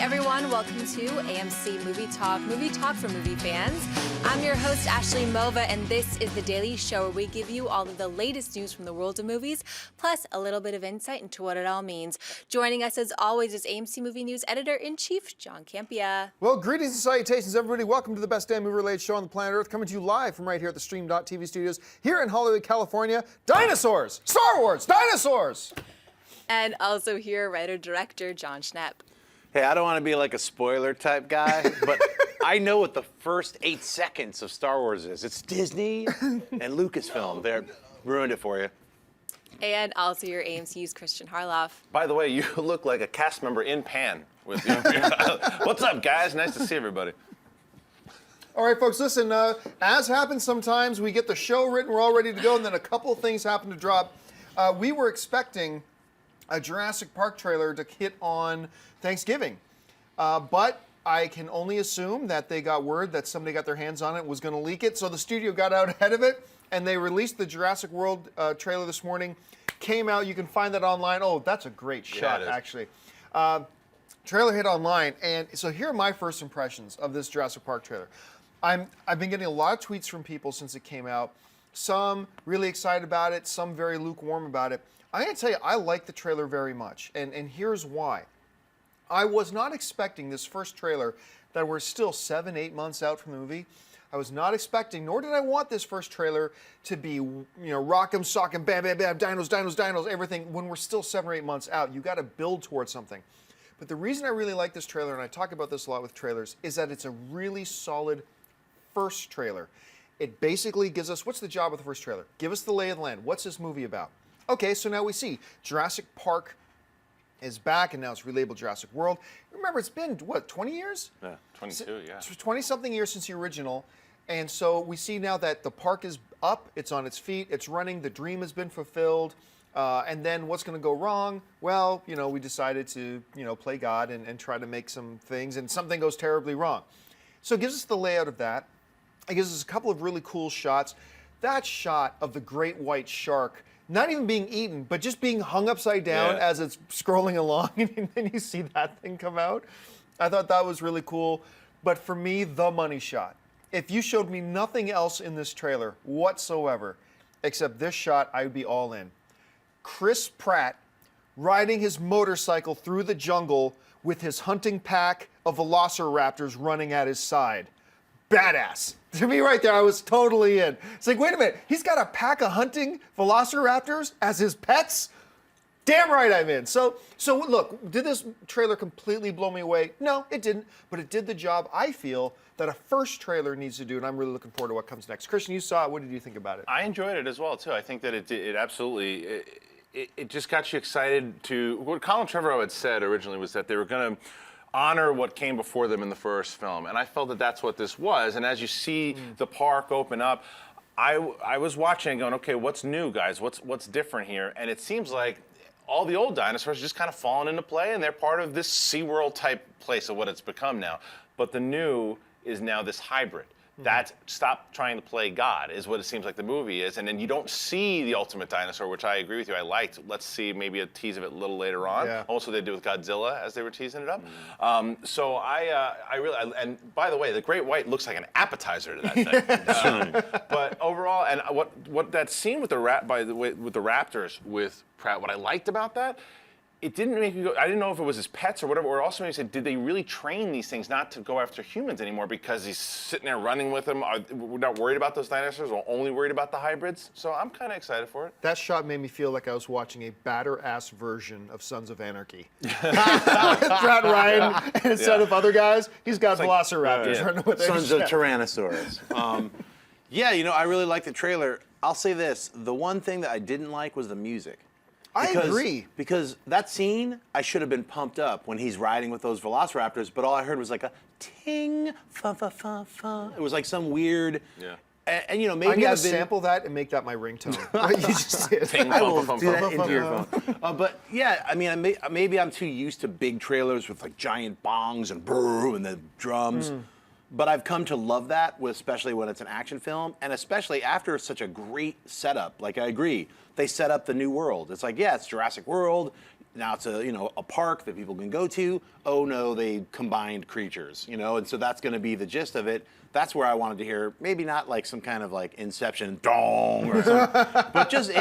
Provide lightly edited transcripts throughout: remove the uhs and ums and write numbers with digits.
everyone, welcome to AMC Movie Talk for movie fans. I'm your host, Ashley Mova, and this is the daily show where we give you all of the latest news from the world of movies, plus a little bit of insight into what it all means. Joining us, as always, is AMC Movie News Editor-in-Chief, John Campea. Well, greetings and salutations, everybody. Welcome to the best damn movie-related show on the planet Earth, coming to you live from right here at the Stream.TV studios here in Hollywood, California. Dinosaurs! Star Wars! Dinosaurs! And also here, writer-director John Schnepp. Hey, I don't want to be like a spoiler type guy, but I know what the first 8 seconds of Star Wars is. It's Disney and Lucasfilm. They ruined it for you. And also your AMC's Christian Harloff. By the way, you look like a cast member in Pan. With you. What's up, guys? Nice to see everybody. All right, folks, listen, as happens sometimes, we get the show written, we're all ready to go, and then a couple things happen to drop. We were expecting a Jurassic Park trailer to hit on Thanksgiving, but I can only assume that they got word that somebody got their hands on it, was going to leak it, so the studio got out ahead of it, and they released the Jurassic World trailer this morning. Came out, you can find that online. Oh, that's a great shot, actually. Trailer hit online, and so here are my first impressions of this Jurassic Park trailer. I've been getting a lot of tweets from people since it came out, some really excited about it, some very lukewarm about it. I gotta tell you, I like the trailer very much, and here's why. I was not expecting this first trailer that we're still 7-8 months out from the movie. I was not expecting, nor did I want this first trailer to be, you know, rock'em, sock'em, bam, bam, bam, dinos, dinos, dinos, everything, when we're still 7 or 8 months out. You gotta build towards something. But the reason I really like this trailer, and I talk about this a lot with trailers, is that it's a really solid first trailer. It basically gives us, what's the job of the first trailer? Give us the lay of the land. What's this movie about? Okay, so now we see Jurassic Park is back, and now it's relabeled Jurassic World. Remember, it's been, what, 20 years? Yeah, 22, yeah. 20-something years since the original, and so we see now that the park is up, it's on its feet, it's running, the dream has been fulfilled, and then what's going to go wrong? Well, you know, we decided to, you know, play God and try to make some things, and something goes terribly wrong. So it gives us the layout of that. It gives us a couple of really cool shots. That shot of the great white shark, not even being eaten, but just being hung upside down as it's scrolling along, and then you see that thing come out. I thought that was really cool. But for me, the money shot. If you showed me nothing else in this trailer whatsoever, except this shot, I would be all in. Chris Pratt riding his motorcycle through the jungle with his hunting pack of velociraptors running at his side. Badass. To me right there, I was totally in. It's like, wait a minute, he's got a pack of hunting velociraptors as his pets? Damn right I'm in. So look, did this trailer completely blow me away? No, it didn't, but it did the job I feel that a first trailer needs to do, and I'm really looking forward to what comes next. Christian, you saw it. What did you think about it? I enjoyed it as well, too. I think that it absolutely, it just got you excited to, what Colin Trevorrow had said originally was that they were going to honor what came before them in the first film, and I felt that that's what this was. And as you see the park open up, I was watching and going, okay, what's new, guys? What's different here? And it seems like all the old dinosaurs just kind of fallen into play, and they're part of this SeaWorld type place of what it's become now. But the new is now this hybrid. That stop trying to play God is what it seems like the movie is, and then you don't see the ultimate dinosaur, which I agree with you. I liked. Let's see maybe a tease of it a little later on. Yeah. Also, they did with Godzilla as they were teasing it up. So I really, and by the way, the Great White looks like an appetizer to that thing. But overall, and what that scene with the with the raptors with Pratt, what I liked about that. It didn't make me go, I didn't know if it was his pets or whatever, or also maybe said, did they really train these things not to go after humans anymore because he's sitting there running with them? We're not worried about those dinosaurs, we're only worried about the hybrids. So I'm kind of excited for it. That shot made me feel like I was watching a badder-ass version of Sons of Anarchy. Pratt Ryan, and instead of other guys, he's got velociraptors running with Sons of Tyrannosaurus. Yeah, you know, I really like the trailer. I'll say this, the one thing that I didn't like was the music. I agree. Because that scene, I should have been pumped up when he's riding with those velociraptors, but all I heard was like a ting, fa, fa, fa, fa. It was like some weird... Yeah. And you know, maybe I'm going to sample that and make that my ringtone. You just did. I will do that into your phone. But yeah, I mean, maybe I'm too used to big trailers with like giant bongs and brrr and the drums. But I've come to love that, especially when it's an action film, and especially after such a great setup. Like, I agree, they set up the new world. It's like, yeah, it's Jurassic World. now it's a park that people can go to. Oh no, they combined creatures, and so that's going to be the gist of it. That's where I wanted to hear, maybe not like some kind of like Inception dong or something, but just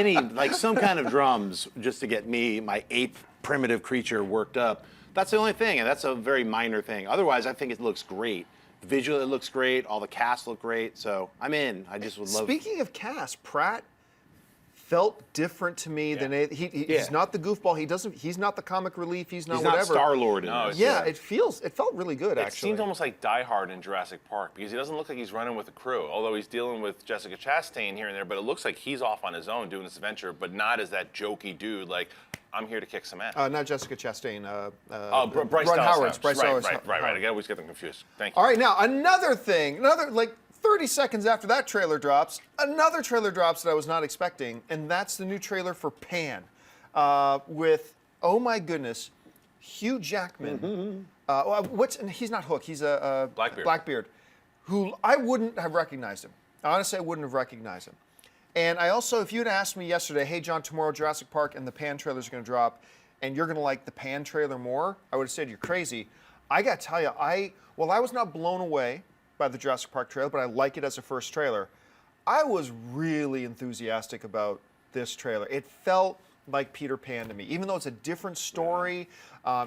some kind of drums just to get me, my ape primitive creature, worked up. That's the only thing, and that's a very minor thing. Otherwise, I think it looks great. Visually, it looks great. All the cast look great, so I'm in. I just would love. Speaking of cast, Pratt felt different to me than he's not the goofball. He's not the comic relief. He's not whatever. Star-Lord. It felt really good. It actually, seems almost like Die Hard in Jurassic Park because he doesn't look like he's running with a crew. Although he's dealing with Jessica Chastain here and there, but it looks like he's off on his own doing this adventure, but not as that jokey dude. Like, I'm here to kick some ass. Not Jessica Chastain. Bryce Ron Dallas Howard's. Bryce Dallas right. Howard. I always get them confused. Thank you. All right, now another thing, 30 seconds after that trailer drops, another trailer drops that I was not expecting, and that's the new trailer for Pan, with, oh my goodness, Hugh Jackman. He's not Hook, he's a Blackbeard, who I wouldn't have recognized him. Honestly, I wouldn't have recognized him. And I also, if you had asked me yesterday, hey John, tomorrow Jurassic Park and the Pan trailer's going to drop, and you're going to like the Pan trailer more, I would have said you're crazy. I got to tell you, I was not blown away by the Jurassic Park trailer, but I like it as a first trailer. I was really enthusiastic about this trailer. It felt like Peter Pan to me, even though it's a different story,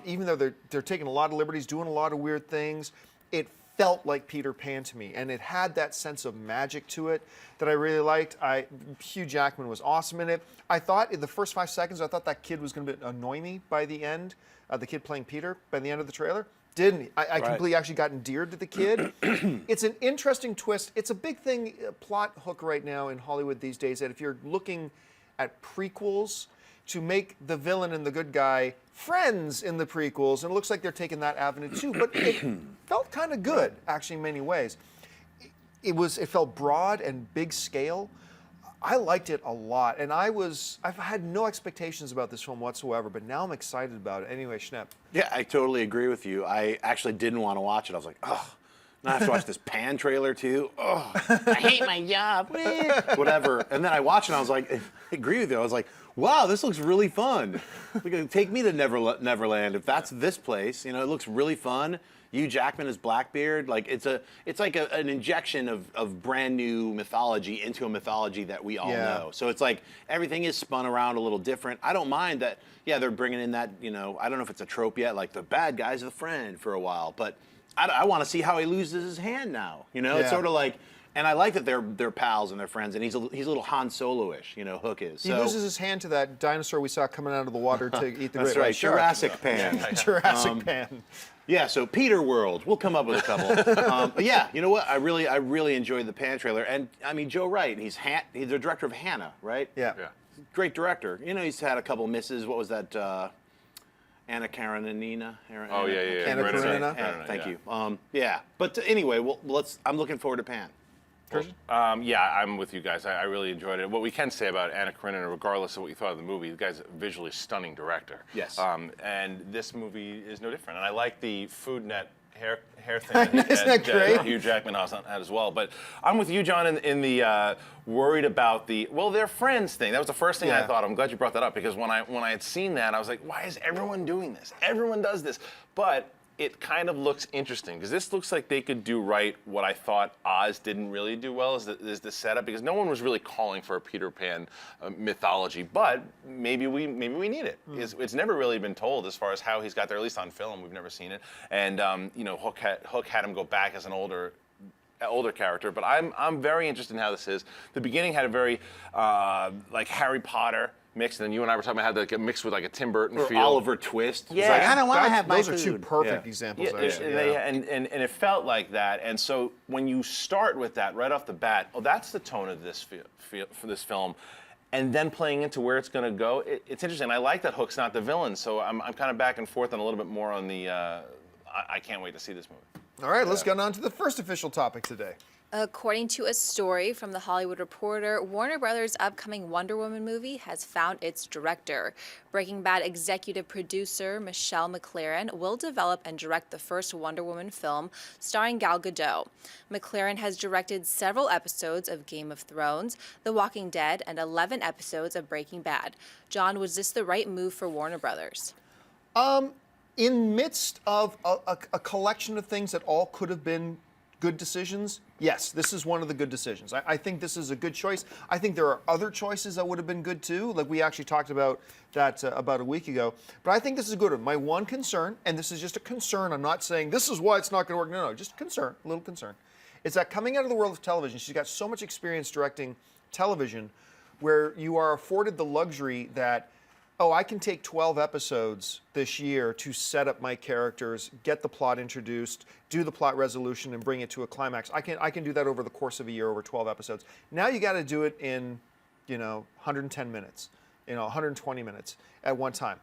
even though they're taking a lot of liberties, doing a lot of weird things. It felt like Peter Pan to me, and it had that sense of magic to it that I really liked. Hugh Jackman was awesome in it. I thought in the first 5 seconds, I thought that kid was going to annoy me by the end, the kid playing Peter by the end of the trailer. Didn't. I completely actually got endeared to the kid. It's an interesting twist. It's a big thing, plot hook right now in Hollywood these days, that if you're looking at prequels, to make the villain and the good guy friends in the prequels, and it looks like they're taking that avenue too, but it felt kind of good, actually, in many ways. It felt broad and big scale. I liked it a lot, and I've had no expectations about this film whatsoever, but now I'm excited about it. Anyway, Schnepp. Yeah, I totally agree with you. I actually didn't want to watch it. I was like, oh, now I have to watch this Pan trailer too. Oh, I hate my job. Whatever. And then I watched it and I was like, I agree with you. I was like, wow, this looks really fun. Take me to Neverland. If that's this place, it looks really fun. Hugh Jackman is Blackbeard. Like it's like an injection of brand new mythology into a mythology that we all know. So it's like everything is spun around a little different. I don't mind that. Yeah, they're bringing in that. I don't know if it's a trope yet. Like the bad guy's the friend for a while, but I want to see how he loses his hand now. It's sort of like. And I like that they're pals and they're friends, and he's a little Han Solo-ish, Hook is. He loses his hand to that dinosaur we saw coming out of the water to eat the That's right, Jurassic Pan. Jurassic Pan. Yeah, so Peter World. We'll come up with a couple. But yeah, you know what? I really enjoyed the Pan trailer, and I mean Joe Wright. He's the director of Hannah, right? Yeah. Great director. He's had a couple misses. What was that? Anna Karenina. Anna Karenina. Thank you. Yeah, but anyway, I'm looking forward to Pan. I'm with you guys. I really enjoyed it. What we can say about Anna Karenina, regardless of what you thought of the movie, the guy's a visually stunning director. Yes. And this movie is no different. And I like the Food Net hair thing that Hugh Jackman had as well. But I'm with you, John, in the worried about they're friends thing. That was the first thing I thought. I'm glad you brought that up because when I had seen that, I was like, why is everyone doing this? Everyone does this. But it kind of looks interesting because this looks like they could do right what I thought Oz didn't really do well is the setup because no one was really calling for a Peter Pan mythology, but maybe we need it. It's never really been told as far as how he's got there, at least on film. We've never seen it, and Hook had him go back as an older character, but I'm very interested in how this is. The beginning had a very like Harry Potter mix, and then you and I were talking about how like mixed with like a Tim Burton feel. Oliver Twist. Yeah, like, I don't want to have my those food. are two perfect examples. And it felt like that. And so when you start with that right off the bat, that's the tone of this for this film. And then playing into where it's going to go, it's interesting. I like that Hook's not the villain, so I'm kind of back and forth on a little bit more on the. I can't wait to see this movie. All right, let's get on to the first official topic today. According to a story from The Hollywood Reporter, Warner Brothers' upcoming Wonder Woman movie has found its director. Breaking Bad executive producer Michelle MacLaren will develop and direct the first Wonder Woman film starring Gal Gadot. MacLaren has directed several episodes of Game of Thrones, The Walking Dead, and 11 episodes of Breaking Bad. John, was this the right move for Warner Brothers? In midst of a collection of things that all could have been good decisions, yes, this is one of the good decisions. I think this is a good choice. I think there are other choices that would have been good too, like we actually talked about that about a week ago. But I think this is a good one. My one concern, and this is just a concern, I'm not saying this is why it's not going to work. No, just a concern, a little concern. Is that coming out of the world of television, she's got so much experience directing television where you are afforded the luxury that, oh, I can take 12 episodes this year to set up my characters, get the plot introduced, do the plot resolution, and bring it to a climax. I can do that over the course of a year, over 12 episodes. Now you got to do it in, 110 minutes, 120 minutes at one time.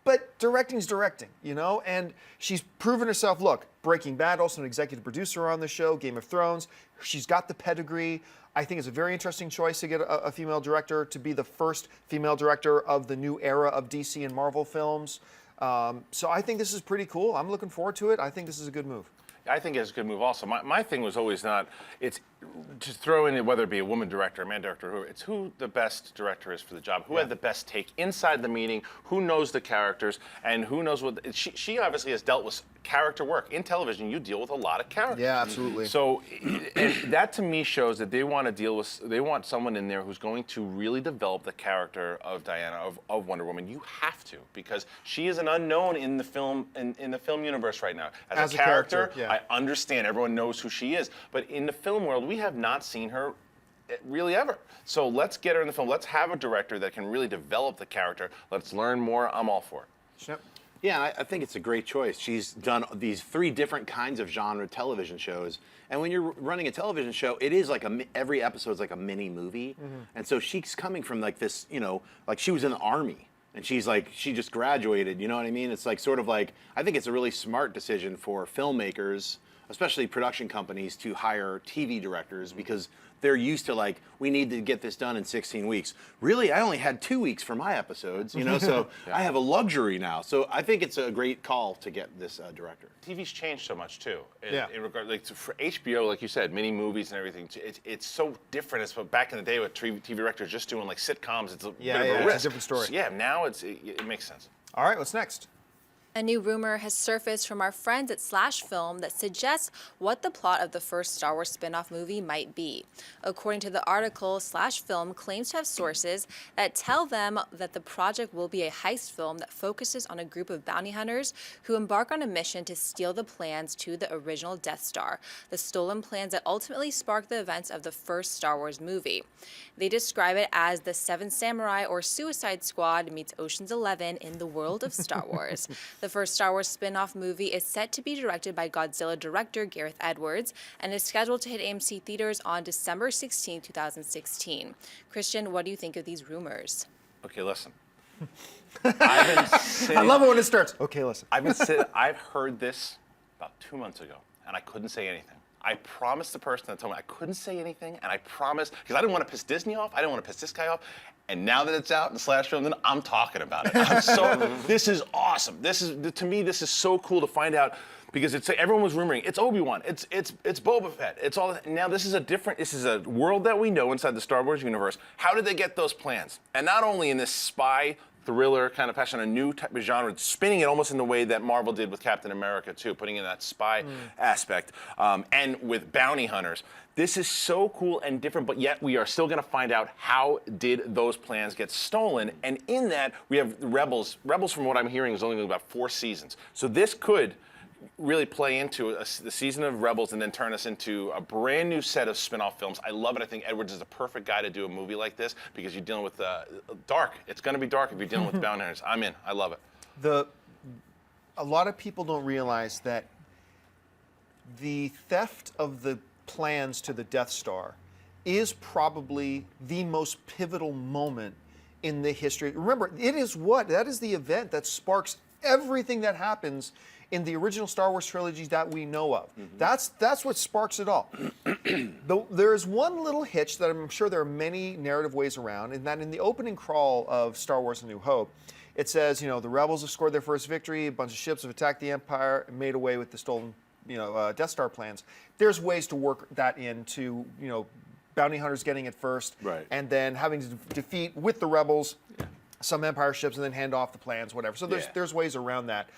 But directing's directing, and she's proven herself. Look, Breaking Bad, also an executive producer on the show, Game of Thrones. She's got the pedigree. I think it's a very interesting choice to get a female director to be the first female director of the new era of DC and Marvel films. So I think this is pretty cool. I'm looking forward to it. I think this is a good move. I think it's a good move also. My thing was always not, it's to throw in, whether it be a woman director, a man director, it's who the best director is for the job, who had the best take inside the meeting, who knows the characters, and who knows what, she obviously has dealt with character work. In television, you deal with a lot of characters. Yeah, absolutely. So that to me shows that they want to deal with, they want someone in there who's going to really develop the character of Diana, of Wonder Woman. You have to, because she is an unknown in the film, in the film universe right now. As a character, yeah. I understand, everyone knows who she is, but in the film world, we have not seen her really ever. So let's get her in the film. Let's have a director that can really develop the character. Let's learn more. I'm all for it. Yep. Yeah, I think it's a great choice. She's done these 3 different kinds of genre television shows, and when you're running a television show, it is like every episode is like a mini movie, and so she's coming from like this, like she was in the army, and she's like, she just graduated, you know what I mean? It's like sort of like, I think it's a really smart decision for filmmakers, especially production companies, to hire TV directors because they're used to like, we need to get this done in 16 weeks. Really, I only had 2 weeks for my episodes, so I have a luxury now. So I think it's a great call to get this director. TV's changed so much too. Yeah. In regard, like for HBO, like you said, mini movies and everything. It's so different. As back in the day with TV directors just doing like sitcoms. It's a bit of a risk. It's a different story. So, yeah, now it makes sense. All right, what's next? A new rumor has surfaced from our friends at Slash Film that suggests what the plot of the first Star Wars spin-off movie might be. According to the article, Slash Film claims to have sources that tell them that the project will be a heist film that focuses on a group of bounty hunters who embark on a mission to steal the plans to the original Death Star, the stolen plans that ultimately sparked the events of the first Star Wars movie. They describe it as the Seven Samurai or Suicide Squad meets Ocean's 11 in the world of Star Wars. The first Star Wars spin-off movie is set to be directed by Godzilla director Gareth Edwards and is scheduled to hit AMC theaters on December 16, 2016. Christian, what do you think of these rumors? Okay, listen. I love it when it starts. Okay, listen. I've heard this about 2 months ago, and I couldn't say anything. I promised the person that told me I couldn't say anything, and I promised, because I didn't want to piss Disney off, I didn't want to piss this guy off, and now that it's out in Slash Film, then I'm talking about it. This is awesome. To me, this is so cool to find out, because everyone was rumoring, it's Obi-Wan, it's Boba Fett, it's all, now this is a world that we know inside the Star Wars universe. How did they get those plans? And not only in this spy thriller kind of passion, a new type of genre, spinning it almost in the way that Marvel did with Captain America too, putting in that spy aspect, and with bounty hunters. This is so cool and different, but yet we are still going to find out how did those plans get stolen. And in that, we have Rebels. Rebels, from what I'm hearing, is only going to be about 4 seasons. So this could really play into the season of Rebels and then turn us into a brand new set of spin-off films. I love it. I think Edwards is the perfect guy to do a movie like this because you're dealing with dark. It's going to be dark if you're dealing with bounty hunters. I'm in. I love it. A lot of people don't realize that the theft of the plans to the Death Star is probably the most pivotal moment in the history. Remember, that is the event that sparks everything that happens in the original Star Wars trilogies that we know of. That's what sparks it all. There's one little hitch that I'm sure there are many narrative ways around, and that in the opening crawl of Star Wars A New Hope, it says, the rebels have scored their first victory, a bunch of ships have attacked the Empire and made away with the stolen Death Star plans. There's ways to work that into, bounty hunters getting it first, right, and then having to defeat with the rebels some Empire ships and then hand off the plans, whatever. So Yeah. there's ways around that.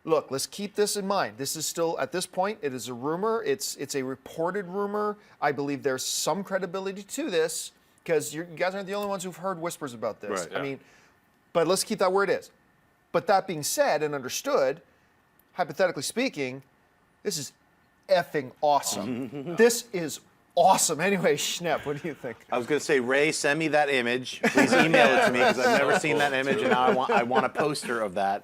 Look, let's keep this in mind. This is still, at this point, it is a rumor. It's a reported rumor. I believe there's some credibility to this because you guys aren't the only ones who've heard whispers about this. Right. I Yeah. mean, but let's keep that where it is. But that being said and understood, hypothetically speaking, this is effing awesome. This is awesome. Anyway, Schnepp, what do you think? I was going to say, Ray, send me that image. Please email it to me because I've never seen that image, and now I want a poster of that.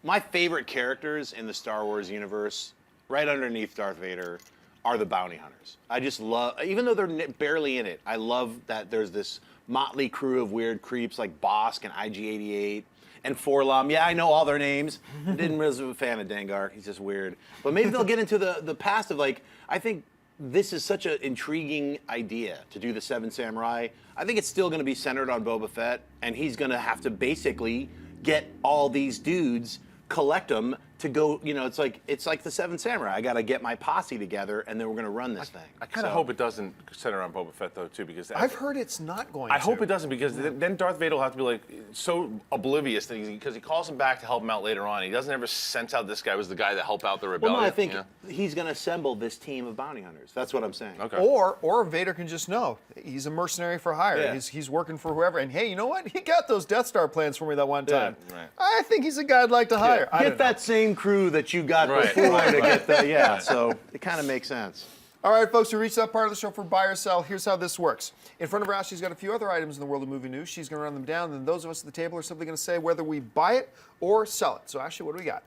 My favorite characters in the Star Wars universe, right underneath Darth Vader, are the bounty hunters. I just love, even though they're barely in it, I love that there's this motley crew of weird creeps like Bosk and IG-88 and Forlom. Yeah, I know all their names. I didn't realize I was a fan of Dengar. He's just weird. But maybe they'll get into the past of, like, I think this is such an intriguing idea to do the Seven Samurai. I think it's still going to be centered on Boba Fett, and he's going to have to basically get all these dudes, collect them to go, it's like the Seven Samurai. I got to get my posse together, and then we're going to run this thing. I kind of hope it doesn't center on Boba Fett, though, too, because I've heard it's not going to. I hope it doesn't, because then Darth Vader will have to be like so oblivious that because he calls him back to help him out later on. He doesn't ever sense out this guy was the guy that helped out the rebellion. Well, no, I think he's going to assemble this team of bounty hunters. That's what I'm saying. Okay. Or Vader can just know he's a mercenary for hire. Yeah. He's working for whoever. And hey, you know what? He got those Death Star plans for me that one time. right. I think he's a guy I'd like to hire. I Get don't know. that same crew that you got Right. before to get the, so it kind of makes sense. All right, folks, we reached that part of the show for buy or sell. Here's how this works. In front of her, Ashley's got a few other items in the world of movie news. She's going to run them down, and then those of us at the table are simply going to say whether we buy it or sell it. So, Ashley, what do we got?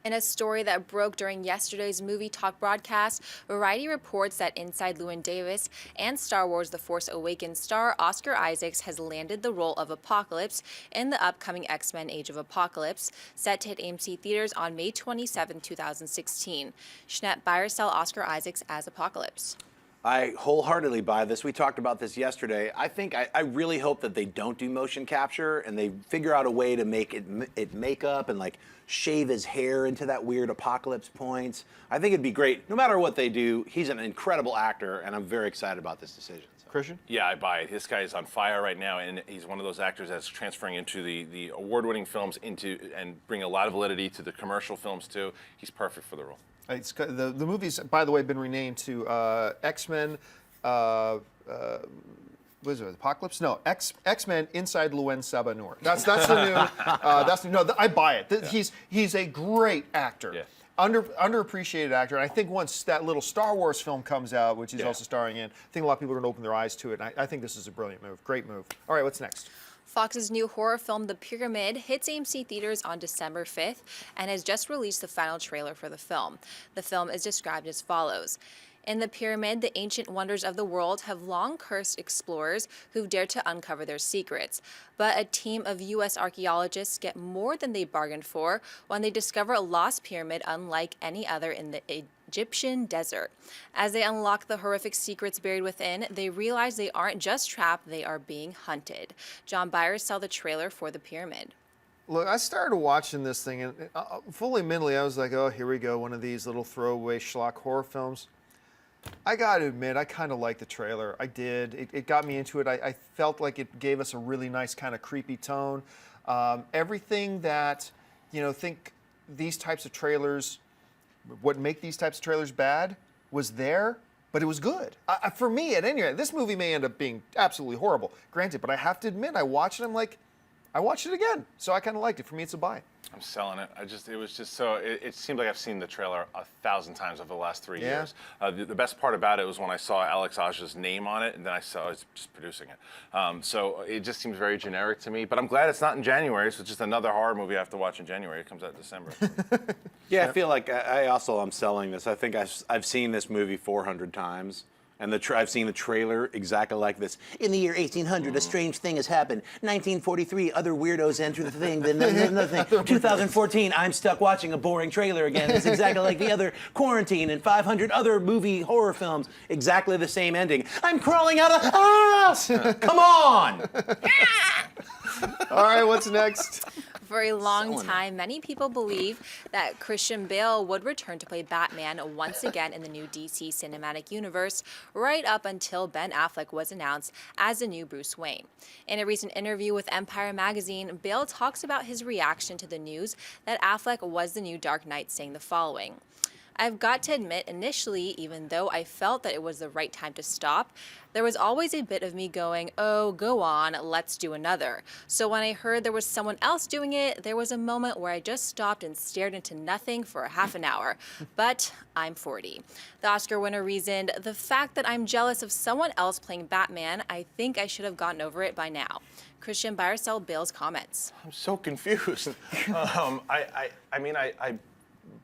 In a story that broke during yesterday's Movie Talk broadcast, Variety reports that Inside Llewyn Davis and Star Wars The Force Awakens star Oscar Isaacs has landed the role of Apocalypse in the upcoming X-Men Age of Apocalypse, set to hit AMC theaters on May 27, 2016. Schnepp, buy or sell Oscar Isaacs as Apocalypse? I wholeheartedly buy this. We talked about this yesterday. I really hope that they don't do motion capture and they figure out a way to make it makeup and like shave his hair into that weird apocalypse points. I think it'd be great. No matter what they do, he's an incredible actor, and I'm very excited about this decision. Christian? Yeah, I buy it. This guy is on fire right now, and he's one of those actors that's transferring into the award-winning films and bring a lot of validity to the commercial films too. He's perfect for the role. The movie's, by the way, been renamed to X-Men. What is it? Apocalypse? No, X-Men Inside Llewyn Sabanur. That's the new. No, I buy it. He's a great actor. Yeah. Underappreciated actor, and I think once that little Star Wars film comes out, which he's Yeah. also starring in, I think a lot of people are going to open their eyes to it. And I think this is a brilliant move. Great move. All right, what's next? Fox's new horror film, The Pyramid, hits AMC theaters on December 5th and has just released the final trailer for the film. The film is described as follows. In The Pyramid, the ancient wonders of the world have long cursed explorers who've dared to uncover their secrets. But a team of U.S. archaeologists get more than they bargained for when they discover a lost pyramid unlike any other in the Egyptian desert. As they unlock the horrific secrets buried within, they realize they aren't just trapped, they are being hunted. John Byers saw the trailer for The Pyramid. Look, I started watching this thing, and fully mentally, I was like, oh, here we go, one of these little throwaway schlock horror films. I got to admit, I kind of liked the trailer. I did. It got me into it. I felt like it gave us a really nice kind of creepy tone. Everything that, think these types of trailers, what make these types of trailers bad was there, but it was good. For me, at any rate, this movie may end up being absolutely horrible, granted, but I have to admit, I watched it, I'm like, I watched it again. So I kind of liked it. For me, it's a buy. I'm selling it. It was just so. It seemed like I've seen the trailer 1,000 times over the last 3 years. The best part about it was when I saw Alex Aja's name on it, and then I saw it's just producing it. So it just seems very generic to me. But I'm glad it's not in January. So it's just another horror movie I have to watch in January. It comes out in December. Yeah, I feel like I also am selling this. I think I've seen this movie 400 times. And I've seen the trailer exactly like this. In the year 1800, a strange thing has happened. 1943, other weirdos enter the thing. Then another thing. 2014, I'm stuck watching a boring trailer again. It's exactly like the other Quarantine and 500 other movie horror films. Exactly the same ending. I'm crawling out of... Come on! All right, what's next? For a long Selling it. time, many people believe that Christian Bale would return to play Batman once again in the new DC cinematic universe, right up until Ben Affleck was announced as the new Bruce Wayne. In a recent interview with Empire magazine, Bale talks about his reaction to the news that Affleck was the new Dark Knight, saying the following. I've got to admit, initially, even though I felt that it was the right time to stop, there was always a bit of me going, oh, go on, let's do another. So when I heard there was someone else doing it, there was a moment where I just stopped and stared into nothing for a half an hour. But I'm 40. The Oscar winner reasoned, the fact that I'm jealous of someone else playing Batman, I think I should have gotten over it by now. Christian, buy or sell Bale's comments? I'm so confused. I mean, I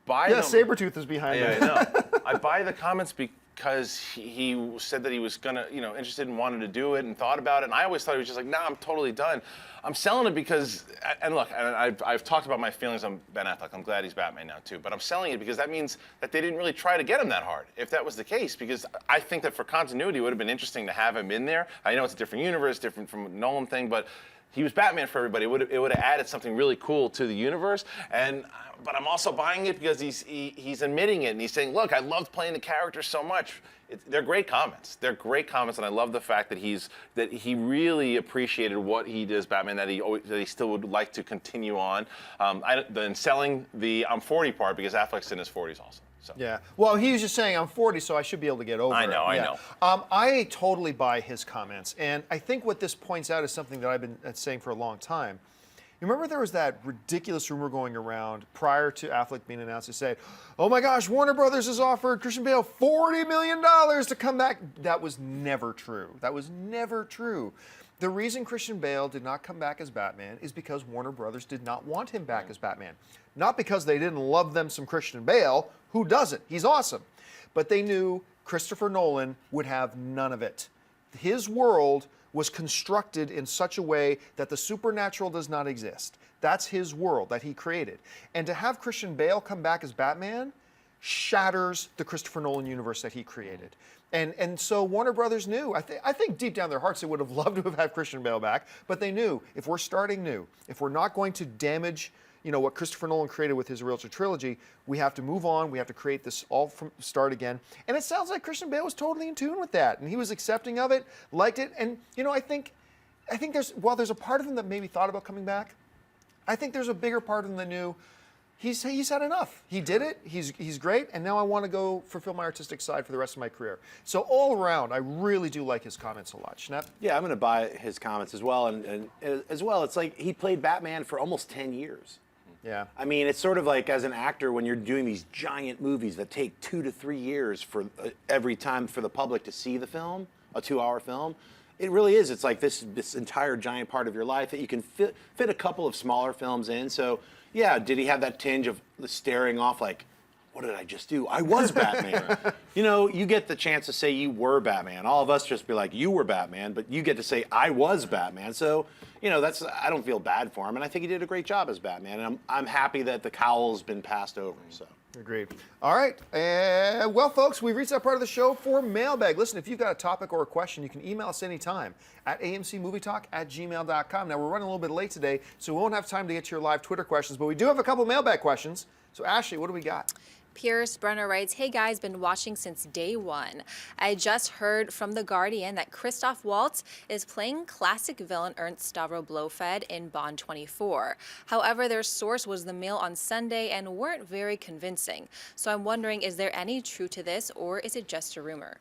buy Yeah, them. Sabretooth is behind Yeah, me. I know. I buy the comments because he said that he was gonna, interested and wanted to do it and thought about it. And I always thought he was just like, nah, I'm totally done. I'm selling it because, and look, and I've talked about my feelings on Ben Affleck. I'm glad he's Batman now too. But I'm selling it because that means that they didn't really try to get him that hard. If that was the case, because I think that for continuity, it would have been interesting to have him in there. I know it's a different universe, different from the Nolan thing, but he was Batman for everybody. It would have added something really cool to the universe. But I'm also buying it because he's admitting it and he's saying, "Look, I loved playing the character so much." They're great comments. They're great comments, and I love the fact that he really appreciated what he did as Batman. That he still would like to continue on. Then selling the I'm 40 part because Affleck's in his 40s also. So. Yeah. Well, he was just saying I'm 40, so I should be able to get over it. I know. I totally buy his comments, and I think what this points out is something that I've been saying for a long time. You remember there was that ridiculous rumor going around prior to Affleck being announced to say, oh my gosh, Warner Brothers has offered Christian Bale $40 million to come back. That was never true. That was never true. The reason Christian Bale did not come back as Batman is because Warner Brothers did not want him back as Batman. Not because they didn't love them some Christian Bale. Who doesn't? He's awesome. But they knew Christopher Nolan would have none of it. His world was constructed in such a way that the supernatural does not exist. That's his world that he created. And to have Christian Bale come back as Batman shatters the Christopher Nolan universe that he created. And so Warner Brothers knew. I think deep down their hearts they would have loved to have had Christian Bale back, but they knew if we're starting new, if we're not going to damage what Christopher Nolan created with his original trilogy, we have to move on. We have to create this all from start again. And it sounds like Christian Bale was totally in tune with that, and he was accepting of it, liked it. And I think while there's a part of him that maybe thought about coming back, I think there's a bigger part of him that knew he's had enough. He did it. He's great, and now I want to go fulfill my artistic side for the rest of my career. So all around, I really do like his comments a lot. Schnepp? Yeah, I'm going to buy his comments as well, and as well, it's like he played Batman for almost 10 years. Yeah. I mean, it's sort of like as an actor when you're doing these giant movies that take 2 to 3 years for every time for the public to see the film, a 2-hour film. It really is. It's like this entire giant part of your life that you can fit a couple of smaller films in. So, yeah, did he have that tinge of the staring off like, what did I just do? I was Batman. You get the chance to say you were Batman. All of us just be like, you were Batman, but you get to say I was Batman. So, I don't feel bad for him, and I think he did a great job as Batman. And I'm happy that the cowl's been passed over. So. Agreed. All right. Well, folks, we've reached that part of the show for Mailbag. Listen, if you've got a topic or a question, you can email us anytime at amcmovietalk@gmail.com. Now, we're running a little bit late today, so we won't have time to get to your live Twitter questions, but we do have a couple Mailbag questions. So, Ashley, what do we got? Pierce Brenner writes, hey guys, been watching since day one. I just heard from The Guardian that Christoph Waltz is playing classic villain Ernst Stavro Blofeld in Bond 24. However, their source was the Mail on Sunday and weren't very convincing. So I'm wondering, is there any truth to this or is it just a rumor?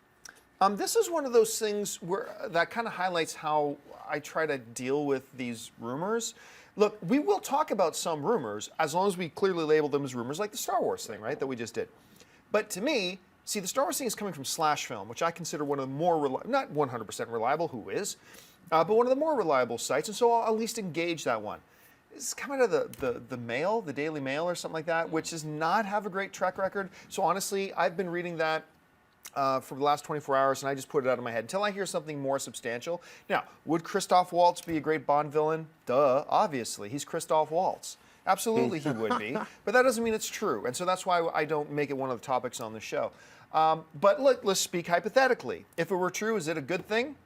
This is one of those things that kind of highlights how I try to deal with these rumors. Look, we will talk about some rumors as long as we clearly label them as rumors, like the Star Wars thing, right, that we just did. But to me, see, the Star Wars thing is coming from Slash Film, which I consider one of the more, not 100% reliable, who is, but one of the more reliable sites, and so I'll at least engage that one. It's coming out of the Mail, the Daily Mail or something like that, which does not have a great track record. So honestly, I've been reading that for the last 24 hours, and I just put it out of my head until I hear something more substantial. Now, would Christoph Waltz be a great Bond villain? Duh, obviously. He's Christoph Waltz. Absolutely he would be, but that doesn't mean it's true, and so that's why I don't make it one of the topics on the show. But look, let's speak hypothetically. If it were true, is it a good thing?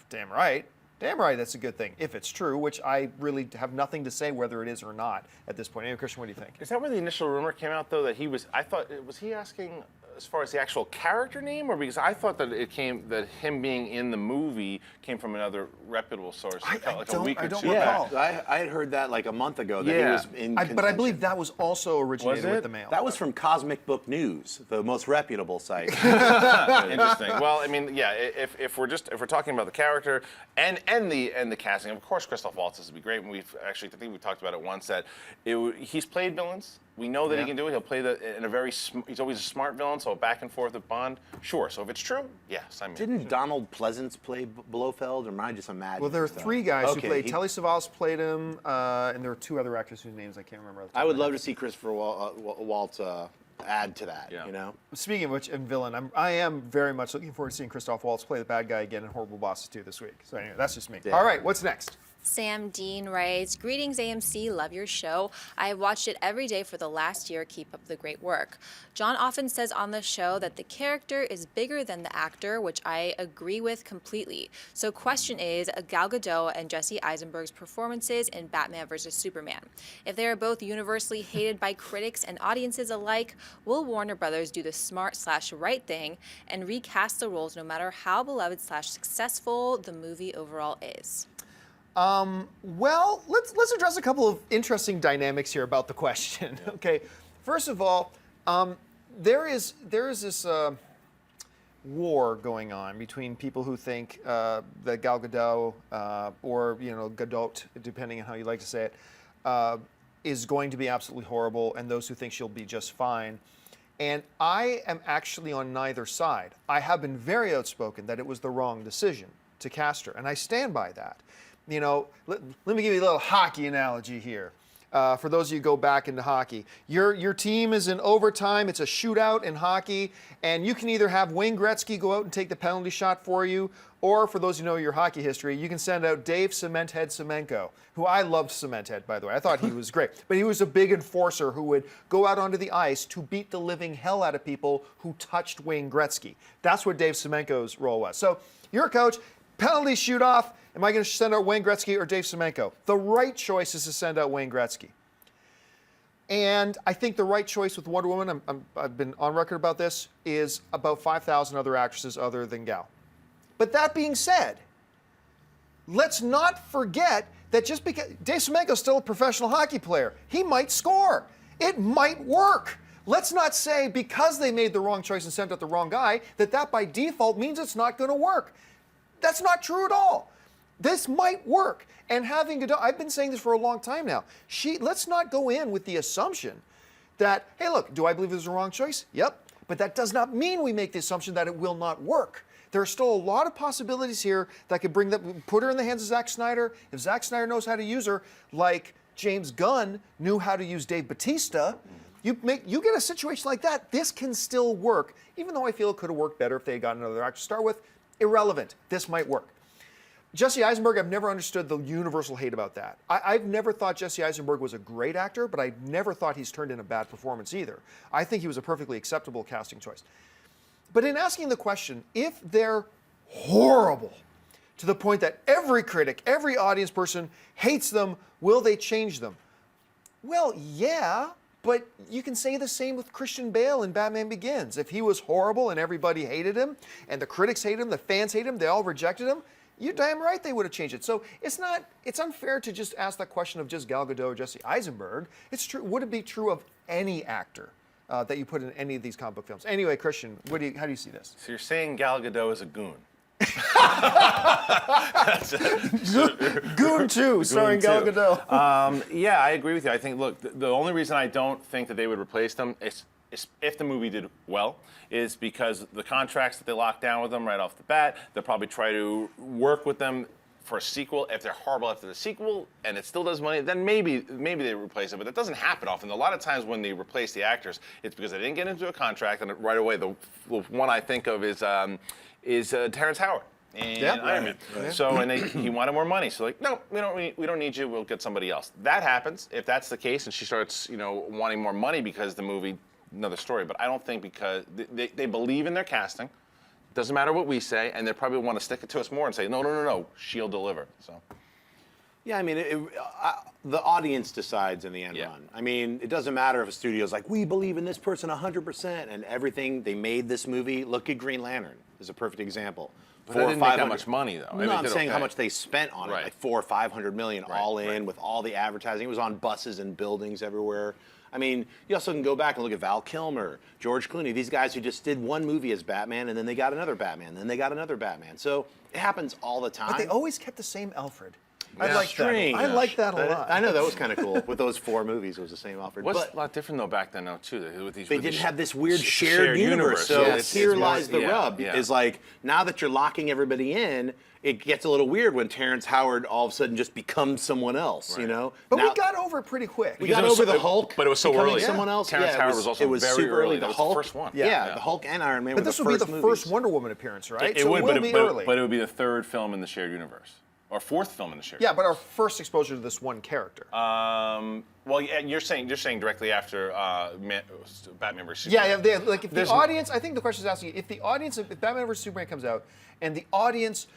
Damn right. Damn right, that's a good thing, if it's true, which I really have nothing to say whether it is or not at this point. Anyway, Christian, what do you think? Is that where the initial rumor came out, though, that he was, I thought, was he asking as far as the actual character name, or because I thought that that him being in the movie came from another reputable source, like a week or two recall. back. I had heard that like a month ago that he was in but I contention. believe that was also originated Was with it? the Mail. That was from Cosmic Book News, the most reputable site. Interesting. Well, I mean, yeah. If we're talking about the character and the casting, of course, Christoph Waltz would be great. And we've actually, I think we talked about it once, that he's played villains. We know that he can do it. He'll play in a very. He's always a smart villain, so back and forth with Bond. Sure. So if it's true, yes, I mean. Didn't Donald Pleasance play Blofeld, or am I just imagining? Well, there are stuff? 3 guys who Okay, played. Telly Savalas played him, and there were 2 other actors whose names I can't remember. I would love to see Christopher Waltz add to that. Yeah. You know. Speaking of which, and villain, I am very much looking forward to seeing Christoph Waltz play the bad guy again in Horrible Bosses 2 this week. So anyway, that's just me. Yeah. All right, what's next? Sam Dean writes, "Greetings AMC, love your show. I have watched it every day for the last year. Keep up the great work." John often says on the show that the character is bigger than the actor, which I agree with completely. So question is, Gal Gadot and Jesse Eisenberg's performances in Batman vs. Superman. If they are both universally hated by critics and audiences alike, will Warner Brothers do the smart/right thing and recast the roles no matter how beloved/successful the movie overall is? Well, let's address a couple of interesting dynamics here about the question. Okay, first of all, there is this war going on between people who think that Gal Gadot or Gadot, depending on how you like to say it, is going to be absolutely horrible, and those who think she'll be just fine. And I am actually on neither side. I have been very outspoken that it was the wrong decision to cast her, and I stand by that. Let me give you a little hockey analogy here. For those of you who go back into hockey, your team is in overtime. It's a shootout in hockey, and you can either have Wayne Gretzky go out and take the penalty shot for you, or for those who know your hockey history, you can send out Dave Cementhead Semenko, who I loved Cementhead, by the way. I thought he was great. But he was a big enforcer who would go out onto the ice to beat the living hell out of people who touched Wayne Gretzky. That's what Dave Semenko's role was. So you're a coach, penalty shoot off. Am I going to send out Wayne Gretzky or Dave Semenko? The right choice is to send out Wayne Gretzky. And I think the right choice with Wonder Woman, I've been on record about this, is about 5,000 other actresses other than Gal. But that being said, let's not forget that just because Dave Semenko's still a professional hockey player, he might score. It might work. Let's not say because they made the wrong choice and sent out the wrong guy, that by default means it's not going to work. That's not true at all. This might work. And having Gadot, I've been saying this for a long time now. Let's not go in with the assumption that, hey, look, do I believe it was the wrong choice? Yep. But that does not mean we make the assumption that it will not work. There are still a lot of possibilities here that could put her in the hands of Zack Snyder. If Zack Snyder knows how to use her, like James Gunn knew how to use Dave Bautista, you get a situation like that, this can still work, even though I feel it could have worked better if they had gotten another actor to start with. Irrelevant. This might work. Jesse Eisenberg, I've never understood the universal hate about that. I've never thought Jesse Eisenberg was a great actor, but I never thought he's turned in a bad performance either. I think he was a perfectly acceptable casting choice. But in asking the question, if they're horrible to the point that every critic, every audience person hates them, will they change them? Well, yeah, but you can say the same with Christian Bale in Batman Begins. If he was horrible and everybody hated him, and the critics hated him, the fans hated him, they all rejected him, you're damn right they would have changed it. So it's unfair to just ask that question of just Gal Gadot or Jesse Eisenberg. It's true. Would it be true of any actor that you put in any of these comic book films? Anyway, Christian, how do you see this? So you're saying Gal Gadot is a goon? Goon 2, starring Gal Gadot. Yeah, I agree with you. I think, look, the only reason I don't think that they would replace them is if the movie did well, is because the contracts that they locked down with them right off the bat, they'll probably try to work with them for a sequel. If they're horrible after the sequel and it still does money, then maybe they replace it. But that doesn't happen often. A lot of times when they replace the actors, it's because they didn't get into a contract, and right away the one I think of is Terrence Howard in Iron Man. Right. So he wanted more money. So no, we don't need you. We'll get somebody else. That happens. If that's the case, and she starts wanting more money because the movie, another story. But I don't think, because they believe in their casting. Doesn't matter what we say, and they probably want to stick it to us more and say, no, she'll deliver. So. Yeah, I mean, the audience decides in the end run. I mean, it doesn't matter if a studio's like, we believe in this person 100%, and everything, they made this movie. Look at Green Lantern is a perfect example. But that didn't make that much money, though. No, I'm saying how much they spent on it, Right. like $400 or $500 million all in with all the advertising. It was on buses and buildings everywhere. I mean, you also can go back and look at Val Kilmer, George Clooney, these guys who just did one movie as Batman, and then they got another Batman, then they got another Batman. So it happens all the time. But they always kept the same Alfred. Yeah. I like Strange. that. I like that a lot. I know that was kind of cool. With those 4 movies, it was the same Alfred. What's But a lot different though back then, though, too. With these, they with didn't these have this weird shared universe. So Yes. here It's more- lies the rub. yeah. Is like now that you're locking everybody in, it gets a little weird when Terrence Howard all of a sudden just becomes someone else. You know. But now, we got over it pretty quick. We got Because it was over so- the Hulk, but it was so becoming early. someone else. Terrence Howard was also very super early. The That was the Hulk, first one. Yeah, the Hulk and Iron Man But were this the would be first the movies. first Wonder Woman appearance, right? It So would, it will be early. but it would be the 3rd film in the shared universe. Or 4th film in the shared Yeah, but our first exposure to this one character. well, yeah, you're saying directly after Batman vs Superman. Yeah, like if the audience, I think the question is asking if the audience, if Batman vs Superman comes out, and the audience,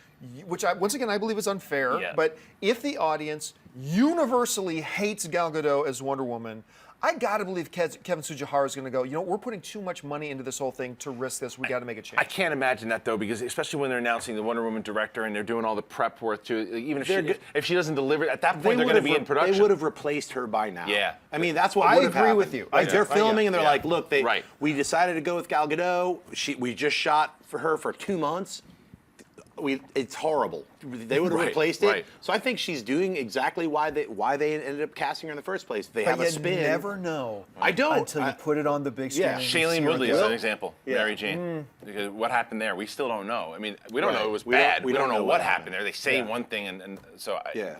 which once again I believe is unfair, but if the audience universally hates Gal Gadot as Wonder Woman, I gotta believe Kevin Tsujihara is gonna go, we're putting too much money into this whole thing to risk this. We gotta make a change. I can't imagine that though, because especially when they're announcing the Wonder Woman director and they're doing all the prep work to, even if she doesn't deliver at that point, they're going to be in production. They would have replaced her by now. Yeah. I mean, that's what I would have agree happened. with you. Like, they're filming and they're Yeah. like, look, Right. we decided to go with Gal Gadot. We just shot for her for 2 months. It's horrible. They would have replaced it. Right. So I think she's doing exactly why they ended up casting her in the first place. They have but a you spin. never know. I don't. Until you put it on the big screen. Yeah. and you see Shailene what Woodley it is does. an example. Mary Jane. Because what happened there, we still don't know. I mean, we don't Right. know it was We don't- bad. we We don't don't know know what what happened there. They say one thing, and so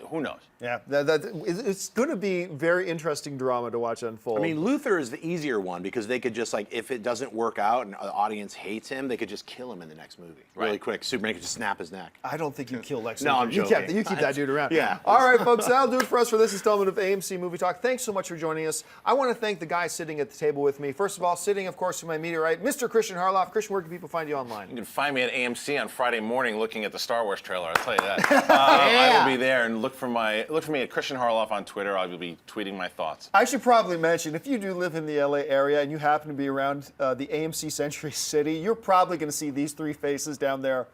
who knows? Yeah, it's going to be very interesting drama to watch unfold. I mean, Luthor is the easier one because they could just if it doesn't work out and the audience hates him, they could just kill him in the next movie really quick. Superman could just snap his neck. I don't think you kill Lex No, Luthor. I'm You joking. keep that dude around. Yeah. All right, folks, that'll do it for us for this installment of AMC Movie Talk. Thanks so much for joining us. I want to thank the guys sitting at the table with me. First of all, sitting, of course, to my immediate right, Mr. Christian Harloff. Christian, where can people find you online? You can find me at AMC on Friday morning looking at the Star Wars trailer. I'll tell you that. I will be there, and look for me at Christian Harloff on Twitter. I will be tweeting my thoughts. I should probably mention, if you do live in the LA area and you happen to be around the AMC Century City, you're probably going to see these 3 faces down there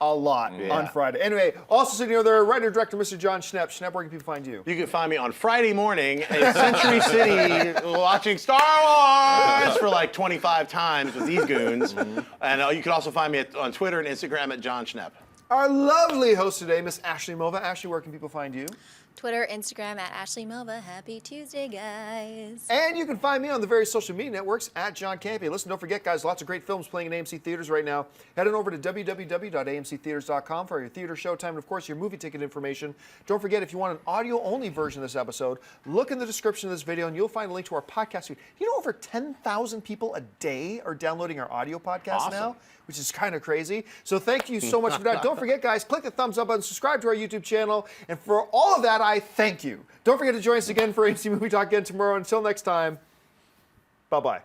a lot on Friday. Anyway, also sitting over there, writer-director Mr. John Schnepp. Schnepp, where can people find you? You can find me on Friday morning in Century City watching Star Wars for like 25 times with these goons. And you can also find me on Twitter and Instagram at John Schnepp. Our lovely host today, Miss Ashley Mova. Ashley, where can people find you? Twitter, Instagram at Ashley Melva. Happy Tuesday, guys. And you can find me on the various social media networks at John Campea. Listen, don't forget, guys, lots of great films playing in AMC theaters right now. Head on over to www.amctheaters.com for your theater showtime and, of course, your movie ticket information. Don't forget, if you want an audio-only version of this episode, look in the description of this video and you'll find a link to our podcast feed. You know, over 10,000 people a day are downloading our audio podcast now, which is kind of crazy. So thank you so much for that. Don't forget, guys, click the thumbs up button, subscribe to our YouTube channel, and for all of that, I thank you. Don't forget to join us again for AMC Movie Talk again tomorrow. Until next time, bye-bye.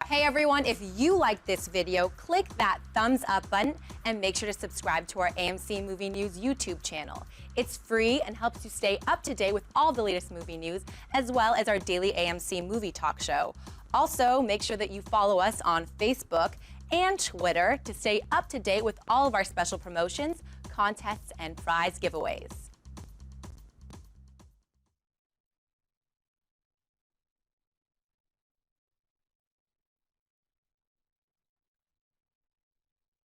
Hey everyone, if you like this video, click that thumbs up button and make sure to subscribe to our AMC Movie News YouTube channel. It's free and helps you stay up to date with all the latest movie news, as well as our daily AMC Movie Talk show. Also, make sure that you follow us on Facebook and Twitter to stay up to date with all of our special promotions, contests, and prize giveaways.